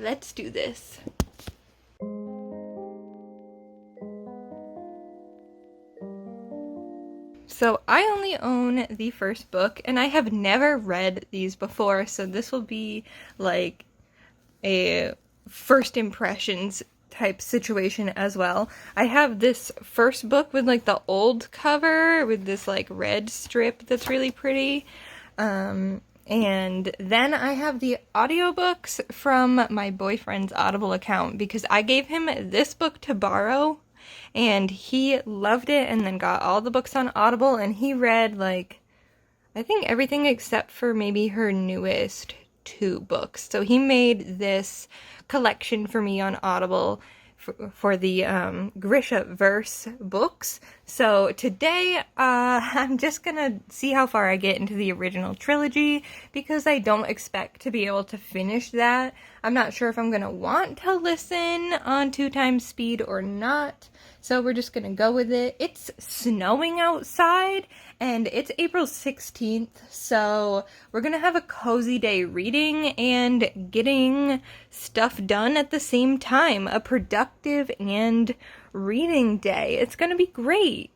Let's do this. So I only own the first book, and I have never read these before, so this will be like a first impressions type situation as well. I have this first book with like the old cover with this like red strip that's really pretty. And then I have the audiobooks from my boyfriend's Audible account because I gave him this book to borrow and he loved it and then got all the books on Audible and he read like I think everything except for maybe her newest 2 books. So he made this collection for me on Audible for the Grisha verse books. So today I'm just gonna see how far I get into the original trilogy because I don't expect to be able to finish that. I'm not sure if I'm gonna want to listen on 2 times speed or not. So we're just gonna go with it. It's snowing outside and it's April 16th, so we're gonna have a cozy day reading and getting stuff done at the same time. A productive and reading day. It's gonna be great.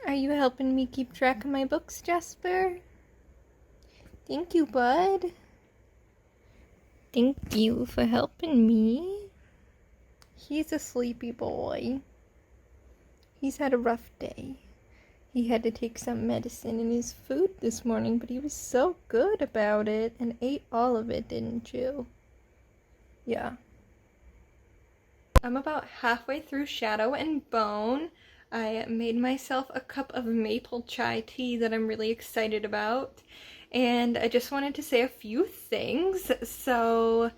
Are you helping me keep track of my books, Jasper? Thank you, bud. Thank you for helping me. He's a sleepy boy. He's had a rough day. He had to take some medicine in his food this morning, but he was so good about it and ate all of it, didn't you? Yeah. I'm about halfway through Shadow and Bone. I made myself a cup of maple chai tea that I'm really excited about. And I just wanted to say a few things. So,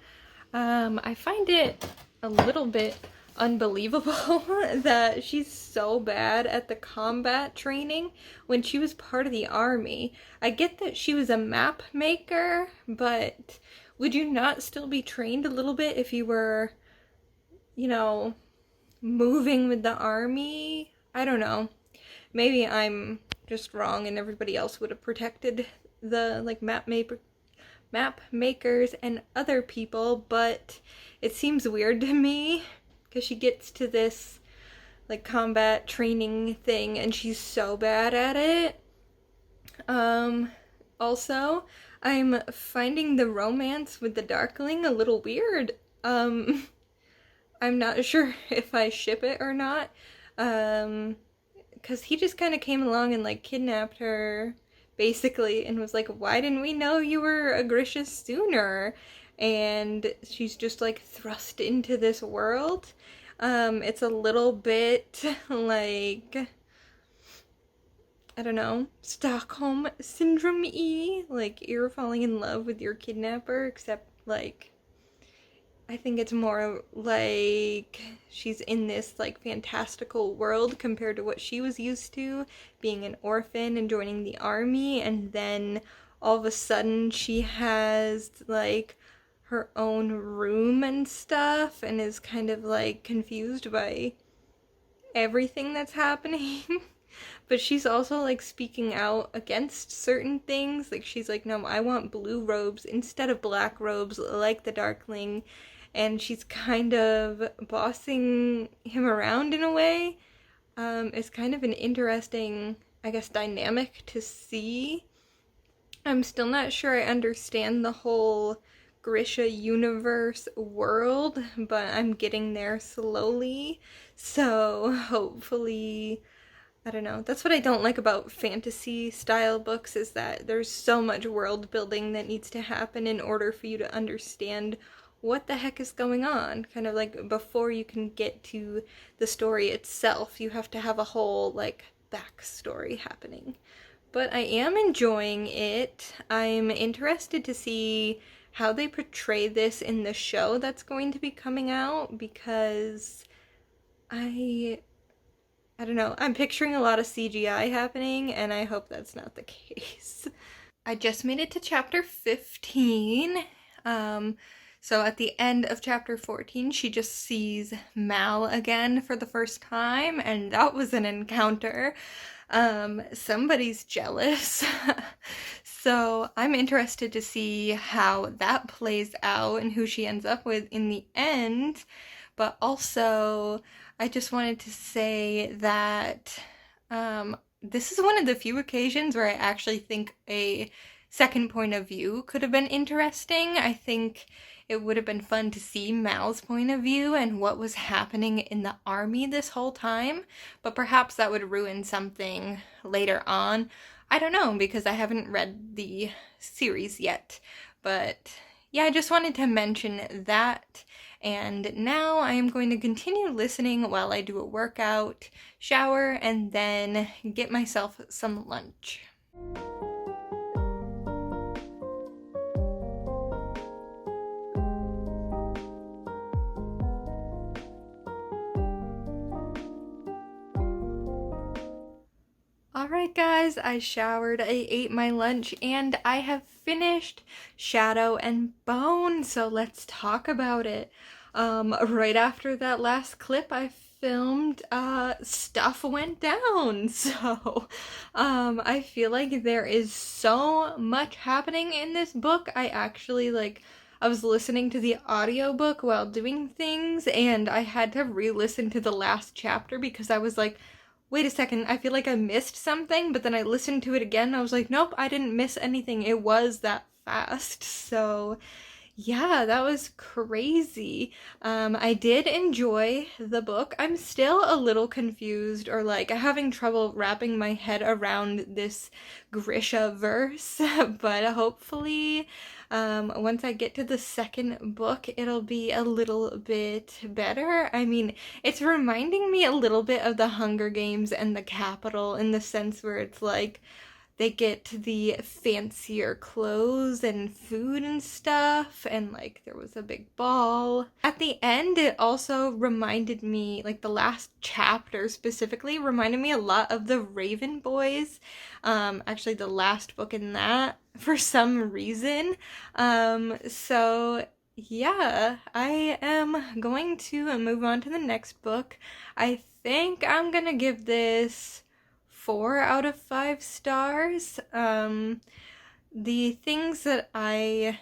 I find it a little bit unbelievable that she's so bad at the combat training when she was part of the army. I get that she was a map maker, but would you not still be trained a little bit if you were, you know, moving with the army? I don't know. Maybe I'm just wrong and everybody else would have protected the like map makers and other people, but it seems weird to me because she gets to this like combat training thing and she's so bad at it. Also, I'm finding the romance with the Darkling a little weird. I'm not sure if I ship it or not. Because he just kind of came along and like kidnapped her basically and was like, why didn't we know you were a Grisha sooner? And she's just like thrust into this world. It's a little bit like, I don't know, Stockholm Syndrome-y, like you're falling in love with your kidnapper, except like I think it's more like she's in this like fantastical world compared to what she was used to, being an orphan and joining the army, and then all of a sudden she has like her own room and stuff and is kind of like confused by everything that's happening. But she's also like speaking out against certain things. Like she's like, no, I want blue robes instead of black robes like the Darkling. And she's kind of bossing him around in a way. It's kind of an interesting, I guess, dynamic to see. I'm still not sure I understand the whole Grisha universe world, but I'm getting there slowly. So hopefully, I don't know. That's what I don't like about fantasy style books, is that there's so much world building that needs to happen in order for you to understand what the heck is going on. Kind of like before you can get to the story itself, you have to have a whole like backstory happening. But I am enjoying it. I'm interested to see how they portray this in the show that's going to be coming out, because I I don't know. I'm picturing a lot of CGI happening, and I hope that's not the case. I just made it to chapter 15. Um, so at the end of chapter 14, she just sees Mal again for the first time, and that was an encounter. Somebody's jealous. So I'm interested to see how that plays out and who she ends up with in the end. But also, I just wanted to say that this is one of the few occasions where I actually think a second point of view could have been interesting. I think it would have been fun to see Mal's point of view and what was happening in the army this whole time, but perhaps that would ruin something later on. I don't know, because I haven't read the series yet. But yeah, I just wanted to mention that. And now I am going to continue listening while I do a workout, shower, and then get myself some lunch. Alright guys, I showered, I ate my lunch, and I have finished Shadow and Bone, so let's talk about it. Right after that last clip I filmed, stuff went down, so, I feel like there is so much happening in this book. I was listening to the audiobook while doing things, and I had to re-listen to the last chapter because I was like, wait a second, I feel like I missed something, but then I listened to it again and I was like, nope, I didn't miss anything. It was that fast. So yeah, that was crazy. I did enjoy the book. I'm still a little confused, or like having trouble wrapping my head around this Grisha verse, but hopefully, once I get to the second book, it'll be a little bit better. I mean, it's reminding me a little bit of the Hunger Games and the Capitol, in the sense where it's like, they get the fancier clothes and food and stuff, and like there was a big ball. At the end, it also reminded me, like the last chapter specifically, reminded me a lot of the Raven Boys. Actually, the last book in that, for some reason. So yeah, I am going to move on to the next book. I think I'm gonna give this 4 out of 5 stars. The things that I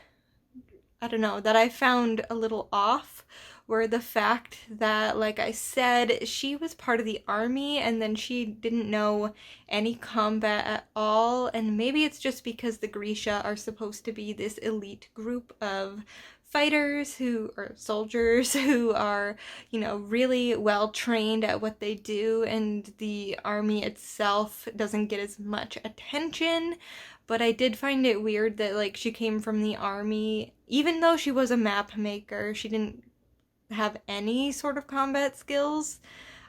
don't know, that I found a little off were the fact that, like I said, she was part of the army and then she didn't know any combat at all. And maybe it's just because the Grisha are supposed to be this elite group of fighters or soldiers who are, really well trained at what they do, and the army itself doesn't get as much attention. But I did find it weird that, like, she came from the army, even though she was a map maker, she didn't have any sort of combat skills.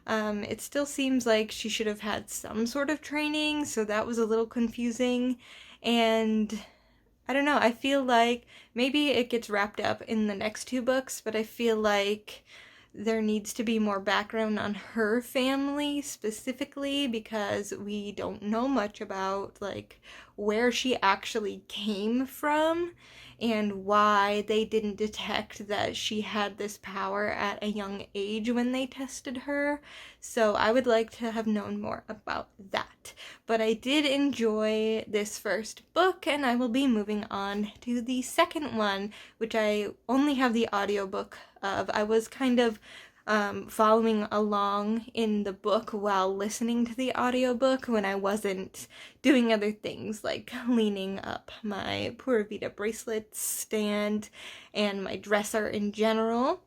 It still seems like she should have had some sort of training, so that was a little confusing. And I don't know, I feel like maybe it gets wrapped up in the next 2 books, but I feel like there needs to be more background on her family specifically, because we don't know much about like where she actually came from and why they didn't detect that she had this power at a young age when they tested her. So I would like to have known more about that. But I did enjoy this first book, and I will be moving on to the second one, which I only have the audiobook of. I was kind of following along in the book while listening to the audiobook when I wasn't doing other things like cleaning up my Pura Vida bracelets stand and my dresser in general.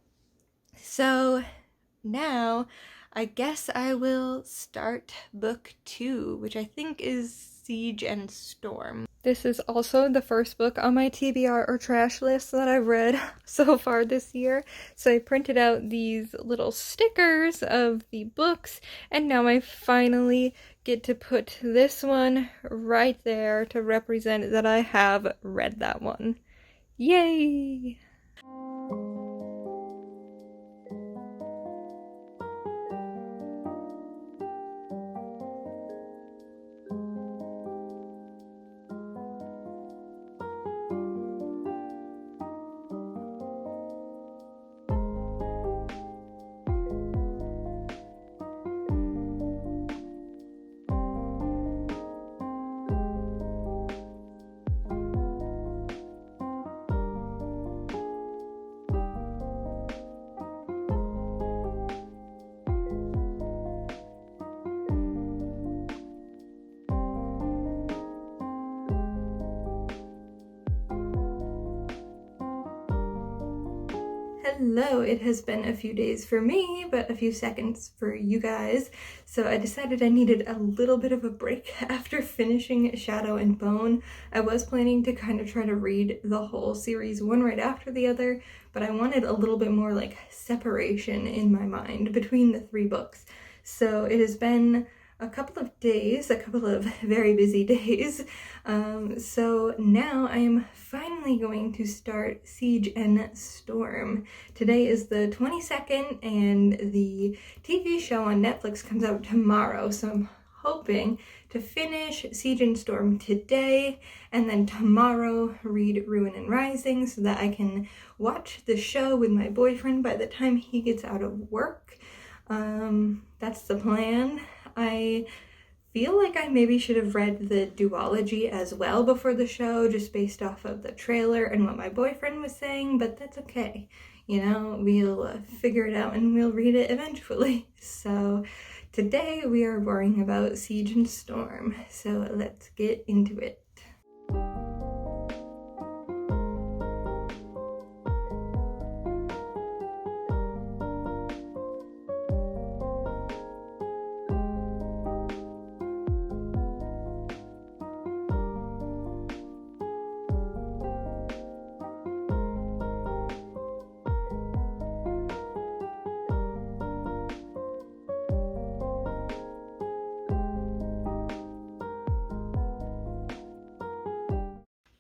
So now I guess I will start book 2, which I think is Siege and Storm. This is also the first book on my TBR or trash list that I've read so far this year. So I printed out these little stickers of the books, and now I finally get to put this one right there to represent that I have read that one. Yay! Hello, it has been a few days for me, but a few seconds for you guys. So I decided I needed a little bit of a break after finishing Shadow and Bone. I was planning to kind of try to read the whole series one right after the other, but I wanted a little bit more like separation in my mind between the 3 books. So it has been a couple of days, a couple of very busy days. So now I'm finally going to start Siege and Storm. Today is the 22nd and the TV show on Netflix comes out tomorrow, so I'm hoping to finish Siege and Storm today and then tomorrow read Ruin and Rising so that I can watch the show with my boyfriend by the time he gets out of work. That's the plan. I feel like I maybe should have read the duology as well before the show, just based off of the trailer and what my boyfriend was saying, but that's okay. You know, we'll figure it out and we'll read it eventually. So today we are worrying about Siege and Storm, so let's get into it.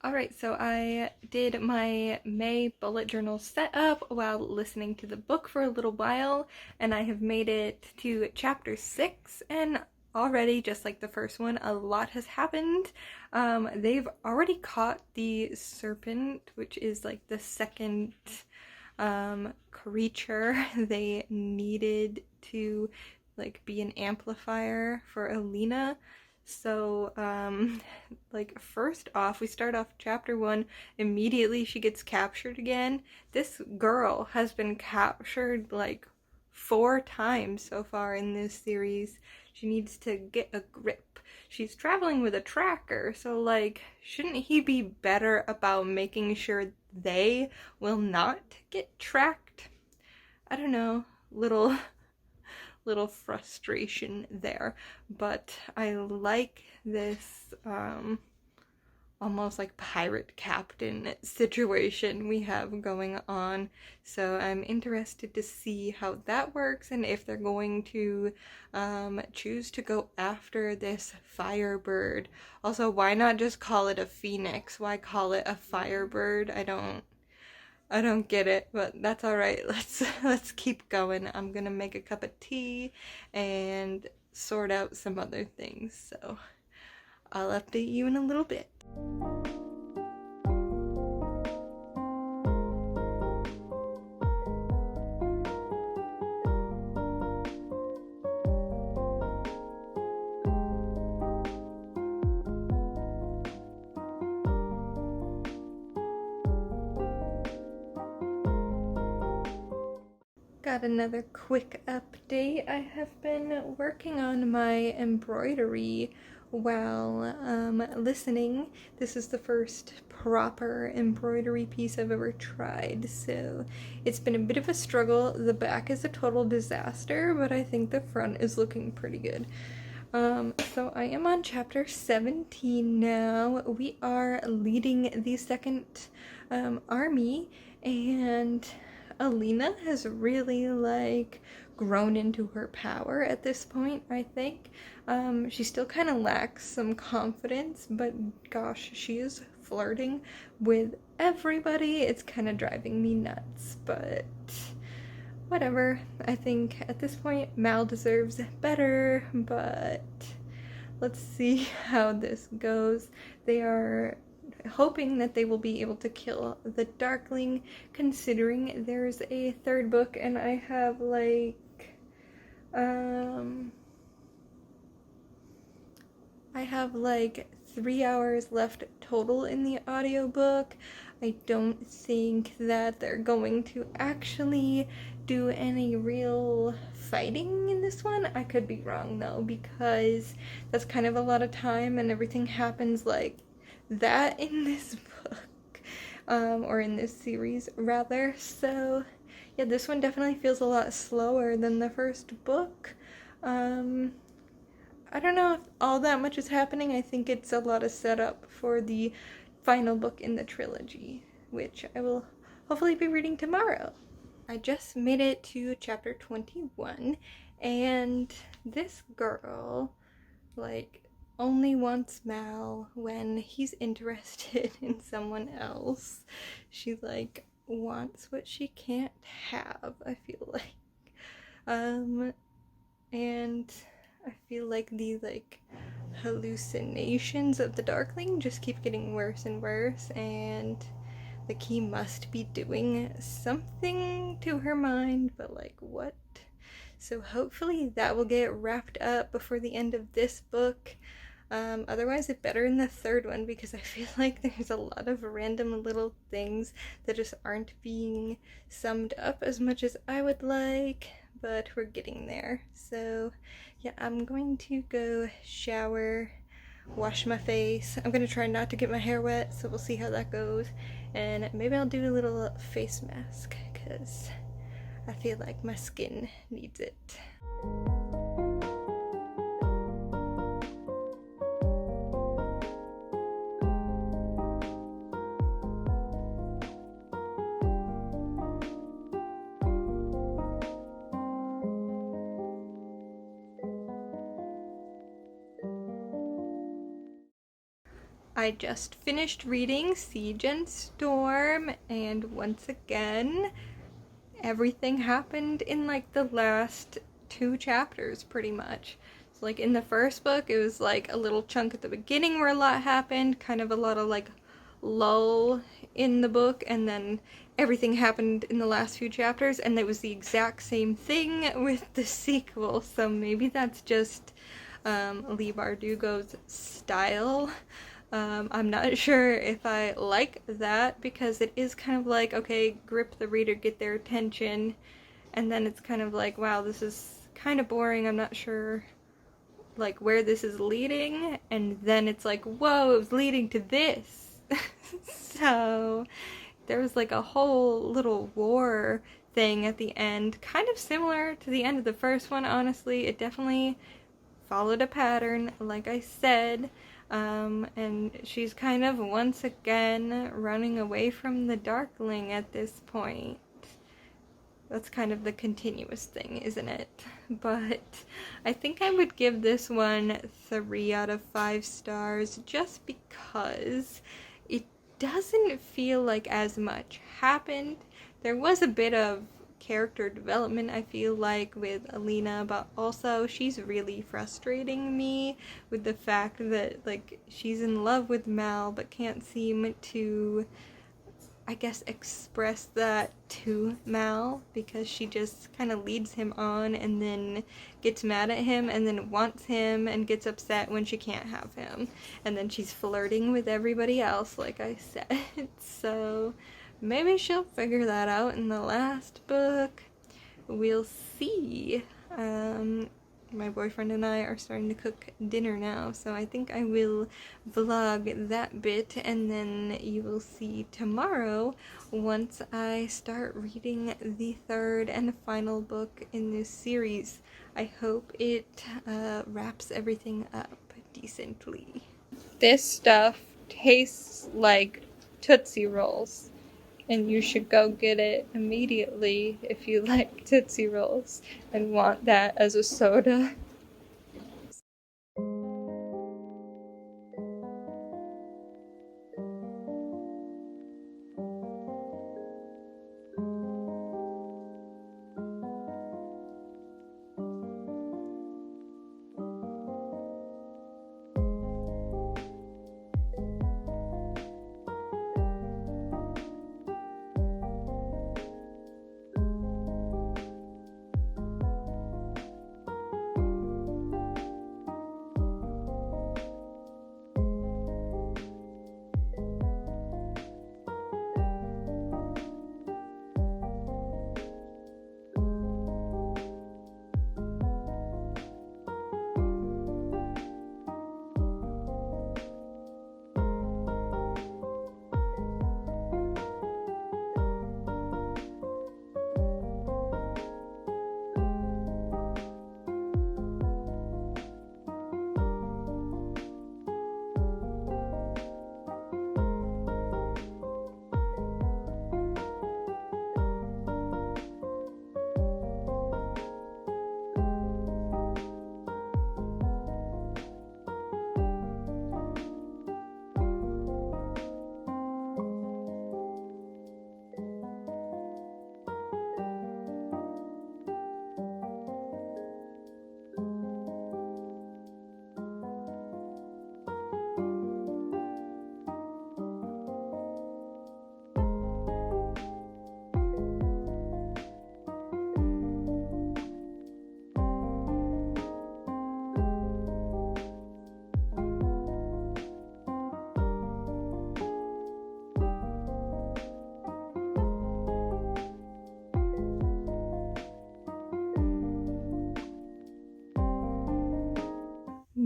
Alright, so I did my May bullet journal setup while listening to the book for a little while, and I have made it to chapter 6, and already, just like the first one, a lot has happened. They've already caught the serpent, which is like the second creature they needed to like be an amplifier for Alina. So like first off, we start off chapter 1, immediately she gets captured again. This girl has been captured like 4 times so far in this series. She needs to get a grip. She's traveling with a tracker, so like shouldn't he be better about making sure they will not get tracked? I don't know, little frustration there, but I like this almost like pirate captain situation we have going on, so I'm interested to see how that works and if they're going to choose to go after this firebird. Also, why not just call it a phoenix? Why call it a firebird? I don't get it, but that's all right. Let's keep going. I'm gonna make a cup of tea and sort out some other things, so I'll update you in a little bit. Got another quick update. I have been working on my embroidery while listening. This is the first proper embroidery piece I've ever tried, so it's been a bit of a struggle. The back is a total disaster, but I think the front is looking pretty good. So I am on chapter 17 now. We are leading the second army, and Alina has really grown into her power at this point, I think. She still kind of lacks some confidence, but gosh, she is flirting with everybody. It's kind of driving me nuts, but whatever. I think at this point Mal deserves better, but let's see how this goes. They are hoping that they will be able to kill the Darkling, considering there's a third book and I have like 3 hours left total in the audiobook. I don't think that they're going to actually do any real fighting in this one. I could be wrong though, because that's kind of a lot of time and everything happens like that in this book, or in this series rather. So yeah, this one definitely feels a lot slower than the first book. I don't know if all that much is happening. I think it's a lot of setup for the final book in the trilogy, which I will hopefully be reading tomorrow. I just made it to chapter 21, and this girl, only wants Mal when he's interested in someone else. She, wants what she can't have, I feel like. And I feel like these, hallucinations of the Darkling just keep getting worse and worse, and he must be doing something to her mind, but what? So hopefully that will get wrapped up before the end of this book. Otherwise it better in the third one, because I feel like there's a lot of random little things that just aren't being summed up as much as I would like, but we're getting there. So yeah, I'm going to go shower, wash my face. I'm gonna try not to get my hair wet, so we'll see how that goes, and maybe I'll do a little face mask because I feel like my skin needs it. I just finished reading Siege and Storm, and once again, everything happened in the last 2 chapters pretty much. So in the first book, it was a little chunk at the beginning where a lot happened, kind of a lot of lull in the book, and then everything happened in the last few chapters, and it was the exact same thing with the sequel. So maybe that's just Leigh Bardugo's style. I'm not sure if I like that, because it is kind of okay, grip the reader, get their attention, and then it's kind of wow, this is kind of boring, I'm not sure where this is leading, and then it's whoa, it was leading to this. So there was a whole little war thing at the end, kind of similar to the end of the first one, honestly. It definitely followed a pattern, like I said. And she's kind of once again running away from the Darkling at this point. That's kind of the continuous thing, isn't it? But I think I would give this one 3 out of 5 stars, just because it doesn't feel like as much happened. There was a bit of character development, I feel with Alina, but also she's really frustrating me with the fact that she's in love with Mal but can't seem to, I guess, express that to Mal, because she just kind of leads him on and then gets mad at him and then wants him and gets upset when she can't have him, and then she's flirting with everybody else, like I said. So maybe she'll figure that out in the last book. we'll see. My boyfriend and I are starting to cook dinner now, so I think I will vlog that bit, and then you will see tomorrow once I start reading the third and final book in this series. I hope it wraps everything up decently. This stuff tastes like Tootsie Rolls, and you should go get it immediately if you like Tootsie Rolls and want that as a soda.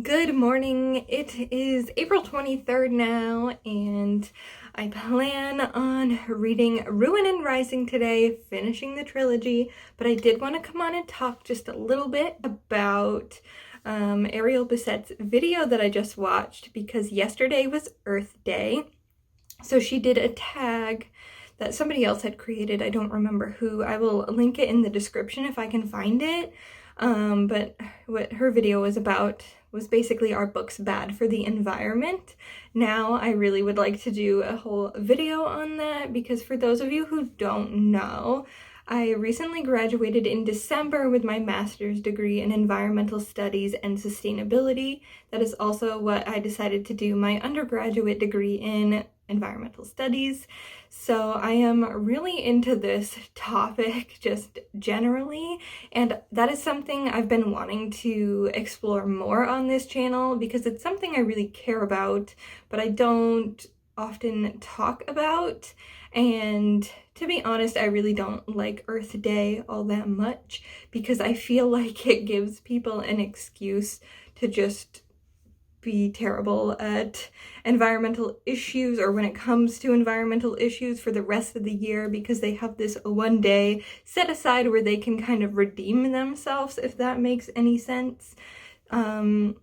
Good morning. It is April 23rd now, and I plan on reading Ruin and Rising today, finishing the trilogy, but I did want to come on and talk just a little bit about Ariel Bissette's video that I just watched, because yesterday was Earth Day. So she did a tag that somebody else had created. I don't remember who. I will link it in the description if I can find it. But what her video was about was basically, are books bad for the environment? Now I really would like to do a whole video on that, because for those of you who don't know, I recently graduated in December with my master's degree in environmental studies and sustainability. That is also what I decided to do my undergraduate degree in, environmental studies. So I am really into this topic just generally, and that is something I've been wanting to explore more on this channel, because it's something I really care about, but I don't often talk about. And to be honest, I really don't like Earth Day all that much, because I feel like it gives people an excuse to just be terrible at environmental issues, or when it comes to environmental issues, for the rest of the year, because they have this one day set aside where they can kind of redeem themselves, if that makes any sense. But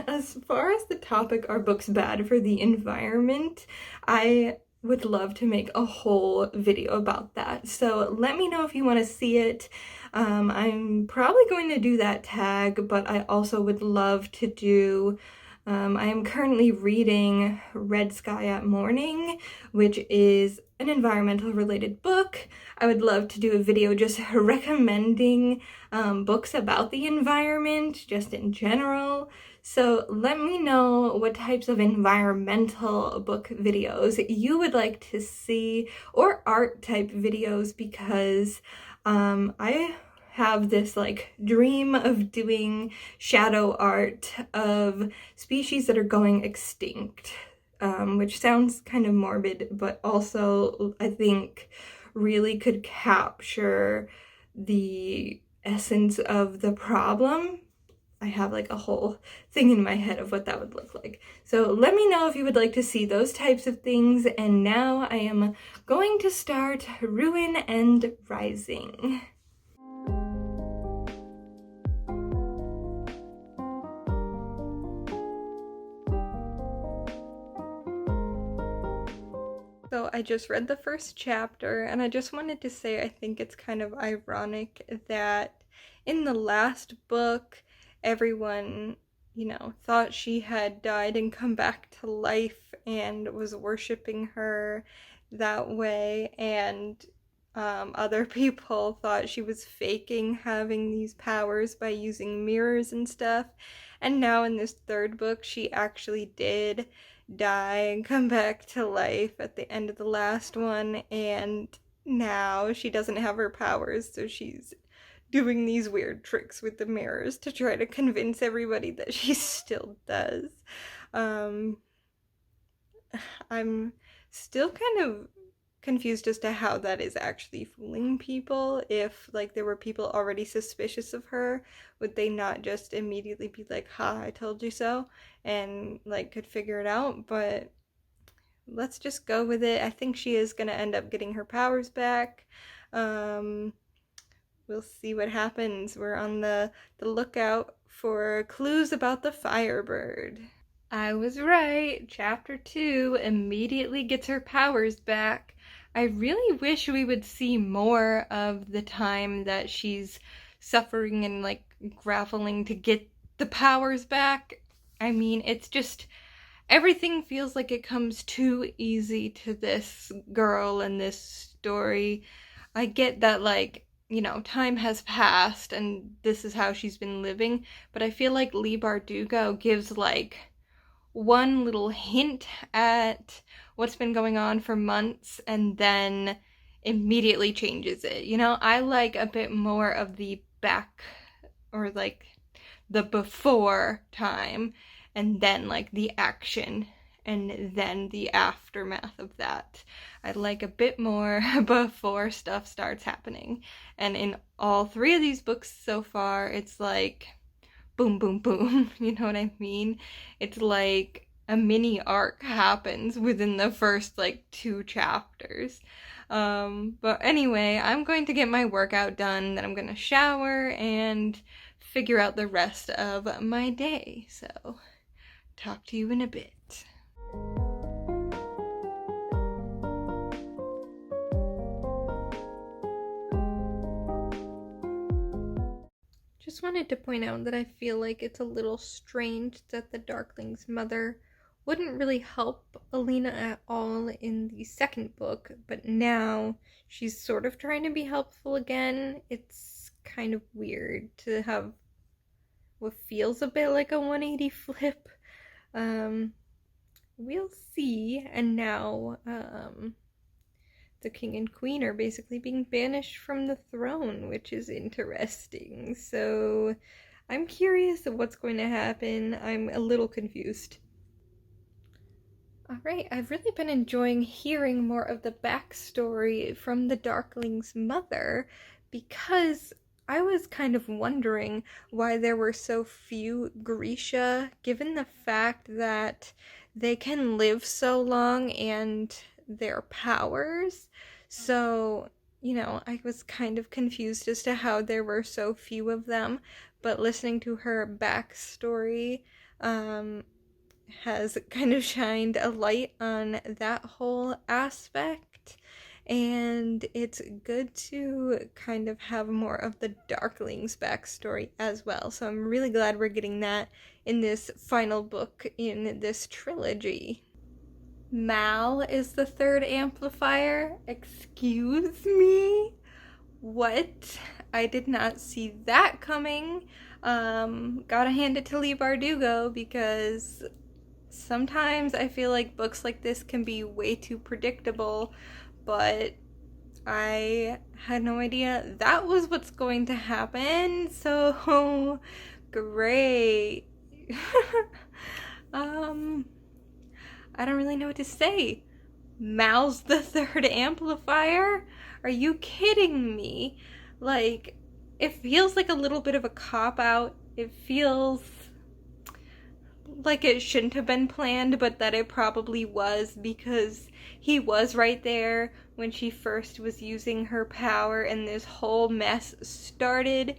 as far as the topic, are books bad for the environment, I would love to make a whole video about that. So let me know if you want to see it. I'm probably going to do that tag, but I also would love to do, I am currently reading Red Sky at Morning, which is an environmental related book. I would love to do a video just recommending books about the environment, just in general. So let me know what types of environmental book videos you would like to see, or art type videos, because I have this like dream of doing shadow art of species that are going extinct, which sounds kind of morbid, but also I think really could capture the essence of the problem. I have like a whole thing in my head of what that would look like. So let me know if you would like to see those types of things. And now I am going to start Ruin and Rising. So I just read the first chapter, and I just wanted to say I think it's kind of ironic that in the last book, everyone, thought she had died and come back to life and was worshiping her that way, and other people thought she was faking having these powers by using mirrors and stuff. And now in this third book, she actually did die and come back to life at the end of the last one, and now she doesn't have her powers, so she's doing these weird tricks with the mirrors to try to convince everybody that she still does. I'm still kind of confused as to how that is actually fooling people. If like there were people already suspicious of her, would they not just immediately be like, ha, I told you so, and like could figure it out? But let's just go with it. I think she is gonna end up getting her powers back. We'll see what happens. We're on the lookout for clues about the Firebird. I was right. Chapter 2 immediately gets her powers back. I really wish we would see more of the time that she's suffering and like grappling to get the powers back. I mean, it's just everything feels like it comes too easy to this girl and this story. I get that, like, time has passed and this is how she's been living, but I feel like Leigh Bardugo gives like one little hint at what's been going on for months and then immediately changes it. I like a bit more of the back, or like the before time, and then like the action, and then the aftermath of that. I'd like a bit more before stuff starts happening. And in all three of these books so far, it's like boom, boom, boom. You know what I mean? It's like a mini arc happens within the first like 2 chapters. But anyway, I'm going to get my workout done, then I'm gonna shower and figure out the rest of my day. So, talk to you in a bit. Just wanted to point out that I feel like it's a little strange that the Darkling's mother wouldn't really help Alina at all in the second book, but now she's sort of trying to be helpful again. It's kind of weird to have what feels a bit like a 180 flip. We'll see. And now the king and queen are basically being banished from the throne, which is interesting. So I'm curious of what's going to happen. I'm a little confused. Alright, I've really been enjoying hearing more of the backstory from the Darkling's mother, because I was kind of wondering why there were so few Grisha, given the fact that they can live so long and their powers. So, I was kind of confused as to how there were so few of them, but listening to her backstory has kind of shined a light on that whole aspect, and it's good to kind of have more of the Darkling's backstory as well. So I'm really glad we're getting that in this final book in this trilogy. Mal is the third amplifier. Excuse me? What? I did not see that coming. Gotta hand it to Leigh Bardugo, because sometimes I feel like books like this can be way too predictable, but I had no idea that was what's going to happen, so great. I don't really know what to say. Mal's the third amplifier? Are you kidding me? Like, it feels like a little bit of a cop-out. It feels like it shouldn't have been planned, but that it probably was, because he was right there when she first was using her power and this whole mess started.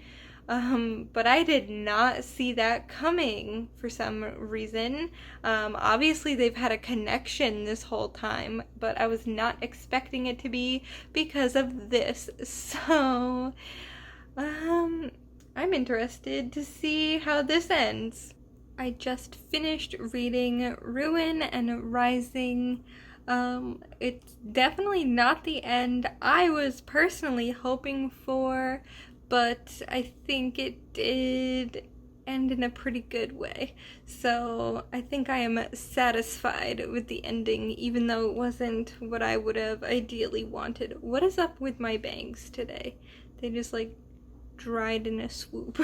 But I did not see that coming for some reason. Obviously they've had a connection this whole time, but I was not expecting it to be because of this. So, I'm interested to see how this ends. I just finished reading Ruin and Rising. It's definitely not the end I was personally hoping for, but I think it did end in a pretty good way. So I think I am satisfied with the ending, even though it wasn't what I would have ideally wanted. What is up with my bangs today? They just like dried in a swoop.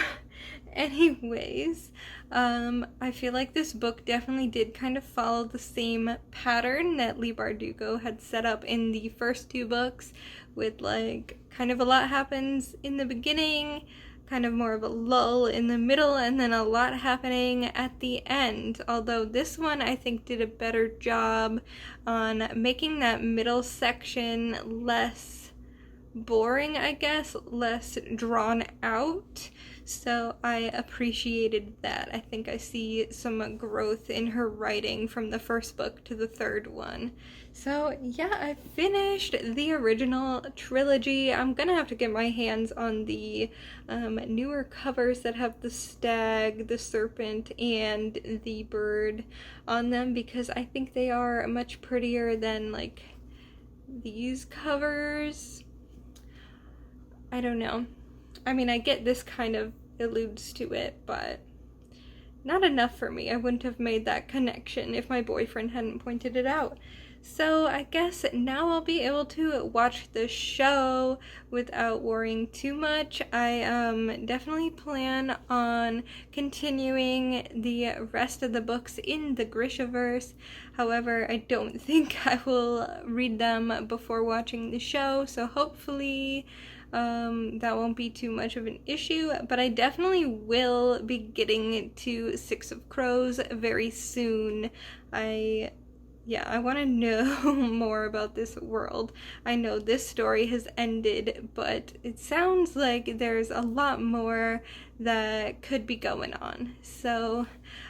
Anyways, I feel like this book definitely did kind of follow the same pattern that Leigh Bardugo had set up in the first two books, with like kind of a lot happens in the beginning, kind of more of a lull in the middle, and then a lot happening at the end. Although this one I think did a better job on making that middle section less boring, I guess, less drawn out. So I appreciated that. I think I see some growth in her writing from the first book to the third one. So yeah, I finished the original trilogy. I'm gonna have to get my hands on the newer covers that have the stag, the serpent, and the bird on them, because I think they are much prettier than like these covers. I don't know. I mean, I get this kind of alludes to it, but not enough for me. I wouldn't have made that connection if my boyfriend hadn't pointed it out. So I guess now I'll be able to watch the show without worrying too much. I definitely plan on continuing the rest of the books in the Grishaverse. However, I don't think I will read them before watching the show, so hopefully that won't be too much of an issue, but I definitely will be getting to Six of Crows very soon. I want to know more about this world. I know this story has ended, but it sounds like there's a lot more that could be going on. So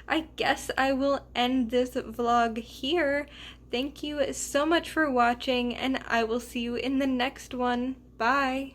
I guess I will end this vlog here. Thank you so much for watching, and I will see you in the next one. Bye!